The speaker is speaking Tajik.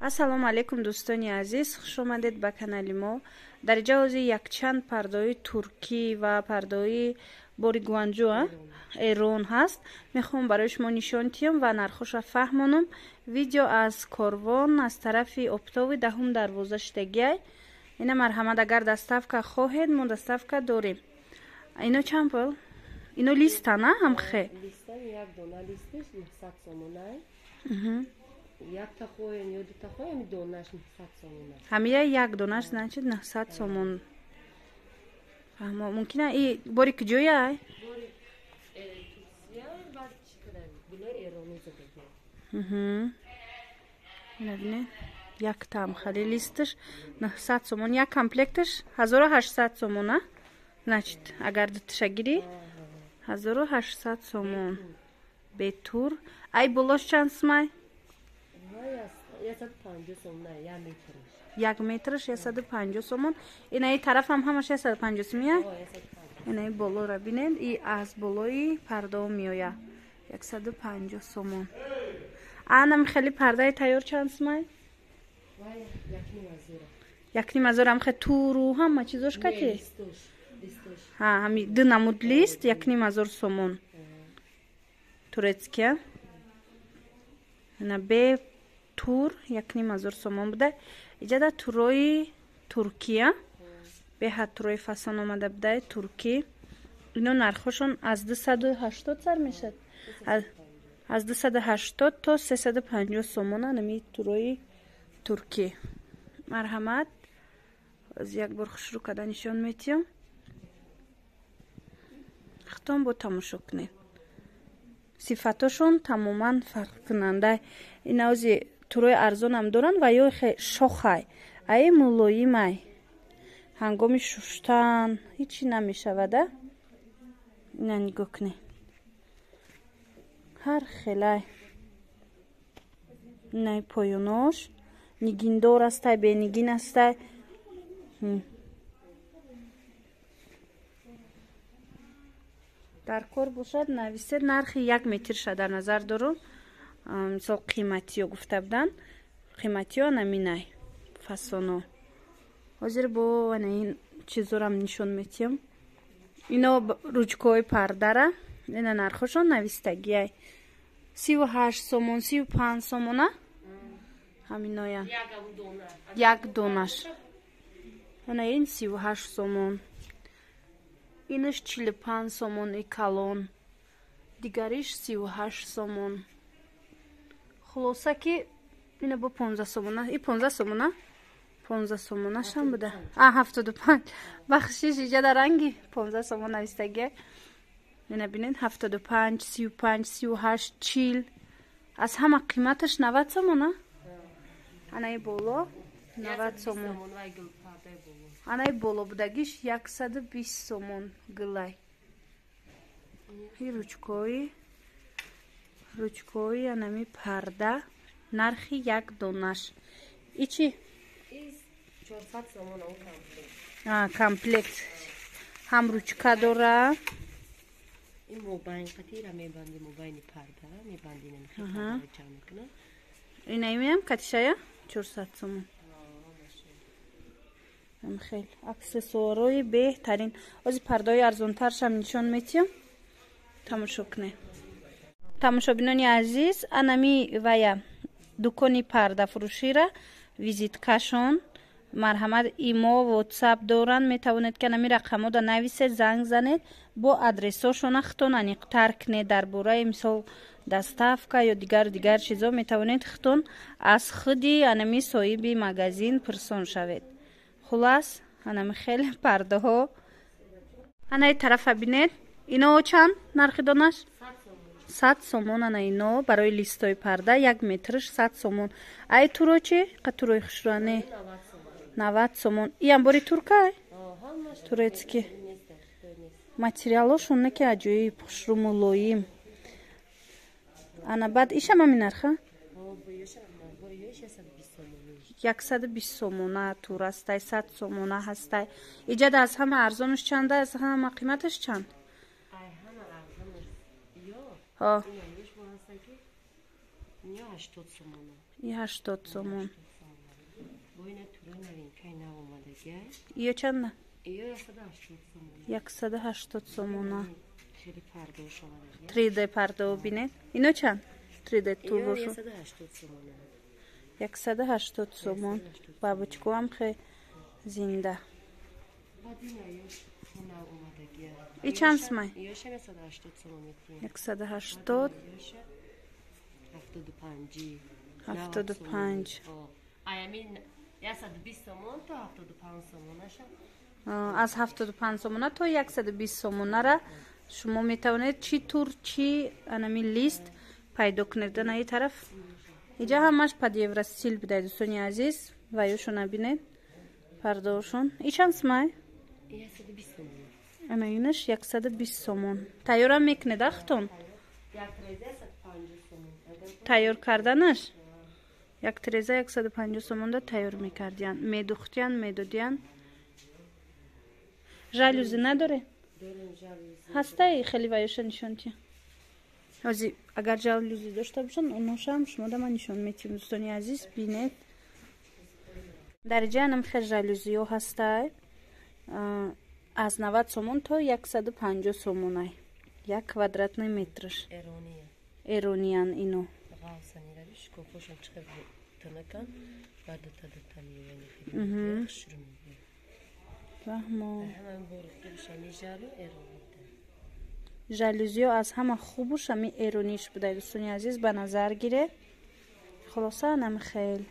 ассалому алайкум дӯстони азиз, хуш омадед ба канали мо. Дар ҷавози якчанд пардои туркӣ ва пардои бори гуанҷу эрон ҳаст. Мехоҳам барои шумо нишон диҳам ва нархоша фаҳмонам. Видео аз корвон аз тарафи оптови 10-12 ина марҳамат, агар доставка хоҳед, мо доставка дорем. Ино чанд пул? Ино листа на ҳамхе? Листа як дона листиш 900 сомонай. Як тахоен ё ду тахоен донаш 900 сомонай. Ҳамия як донаш значит 900 сомон. Мумкина и бори куҷояй? Бори Турсия ва чиқадар булар эрони задагӣ. Набине як там хали листиш 900 сомон, як комплектиш 1800 сомон, а? Значит, агар дутиша гири 1800 сомон. Бетур. Ай болош чанд смай? 150 сомонай, 1 метриш. 1 метриш 150 сомон. Инаи тараф ҳам ҳамаш 150 сомон. Инаи болора бинед, и аз болои парда меоя 150 сомон. Анам хели пардаи тайёр чанд смай? 1,5 ҳам хе туру ҳама чизош кати? Ҳа, ҳами ду намуд лист 1,5 сомон. Турецкия. Ина бе тур 1,5 сомон буда. Иҷада турои Туркия. Бе ҳа турои фасон омада будай туркӣ. Ино нархошон аз 280 сар мешад. Аз 280 то 350 сомон нами турои туркӣ. Марҳамат. Аз як бор хушрӯ када нишон метиҳам. хитон бо тамошо кунед. Сифатошон тамоман фарқкунанда. Ин ози турои арзонам доран ва ё шохай. Ай мулоимай. ҳангоми шуштан ҳичи намешавада. Ина нигоҳ кунед. ҳар хелай. Инай поёнош. Нигиндор астай, бенигин астай. дар кор бошад нависед нархи 1 метрша дар назар дорум. Мисол қиматиё гуфта будан. Қиматиё наминай фасоно. ҳозир бо ин чизорам нишон метиҳам. Ино ручкои пардара. Ина нархошон навистагиай 38 сомон, 35 сомона. Ҳаминоя. Як донаш. Ина ин 38 сомон. Инаш 45 сомон и калон. Дигариш 38 сомон. Хулоса ки ина бо 15 сомона. И 15 сомона? 15 сомона шам буда. 75. Бахшиш иҷада ранги 15 сомон навистаги. Ина бинед 75, 35, 38, 40. Аз ҳама қиматаш 90 сомона? Анаи боло 90 сомон. Анаи боло будагиш 120 сомон гилай. И ручкои анами парда нархи як донаш. Ичи 400 сомон комплект. Комплект. Ҳам ручка дора. ин мобайн қатира мебанди, мобайни парда мебанди, намихи чам мекуна. Инаи меам катишая 400 сомон. Хел аксессуарои беҳтарин. Ози пардаи арзонтаршам нишон метиҳам. Тамошо кунед. Тамошобинони азиз, анами вая дукони пардафурӯшира визиткашон. Марҳамат, имо WhatsApp доранд. Метавонед ки анами рақамода нависед, занг занед, бо адресошона хитон аниқтар кунед дар бораи мисол доставка ё дигар чизо метавонед хитон аз худи анами соҳиби магазин пурсон шавед. Хулас, анами хеле пардаҳо. Анаи тарафа бинед. Ино чанд нархи донаш? 100 сомон ана ино барои листои парда 1 метриш 100 сомон. Ай туро чи? Қатурои хушрӯане 90 сомон. Иам бори туркай? Турецки. Материалошон не ки аҷоиб, хушрӯ, мулоим. Ана баъд ишам ҳамин нарха? 120 сомона тур ҳастай, 100 сомона ҳастай. Иҷада аз ҳама арзонаш чанда? Аз ҳама қиматаш чанд? И 80 сомон. Ой, натурально новинка наомадагия. ё чанда? Ё 180 сомона. Хеле пардош омадагия. 3D пардо бинед. Ино чанд? 3D Ё турбошу. 180 сомона. 180 сомон. Бабочку ам хе зинда. Бадина ё наомадагия. И чанд смай? Ё 180 сомон мети. 180 75. 75. Ай амин 120 сомон то 75 сомонаша. аз 75 сомона то 120 сомонара шумо метавонед чӣ тур чӣ анами лист пайдо кунед ана и тараф иҷа ҳамаш падевра стил бидаи дӯстони азиз ва ёшо набинед пардошон и чанд смай 120 сомон. ана инаш 120 сомон тайёрам мекунед ахтон Як реза 150 сомон. тайёр карданаш як треза 150 сомонда тайёр мекардиян медухтиян медодиян жалюзи надоре Дорем жалюзи. ҳастаи хеле ваёша нишон ти ҳозир агар жалюзи дошта бошанд оношам шумо да ман нишон метиҳем дӯстони азиз бинед дариҷаи анам хел жалюзиҳо ҳастай аз 90 сомон то 150 сомонай як квадратный метраш Эрония. эрониян ино Ғавсани равиш кофошам чиқиб танакан ва дута миёни хеле шурум. фаҳмо Ҳаман борихти бишами жалу эронида. жалюзиҳо аз ҳама хубуш ҳами эрониш будай дӯстони азиз ба назар гиред хулоса анам хел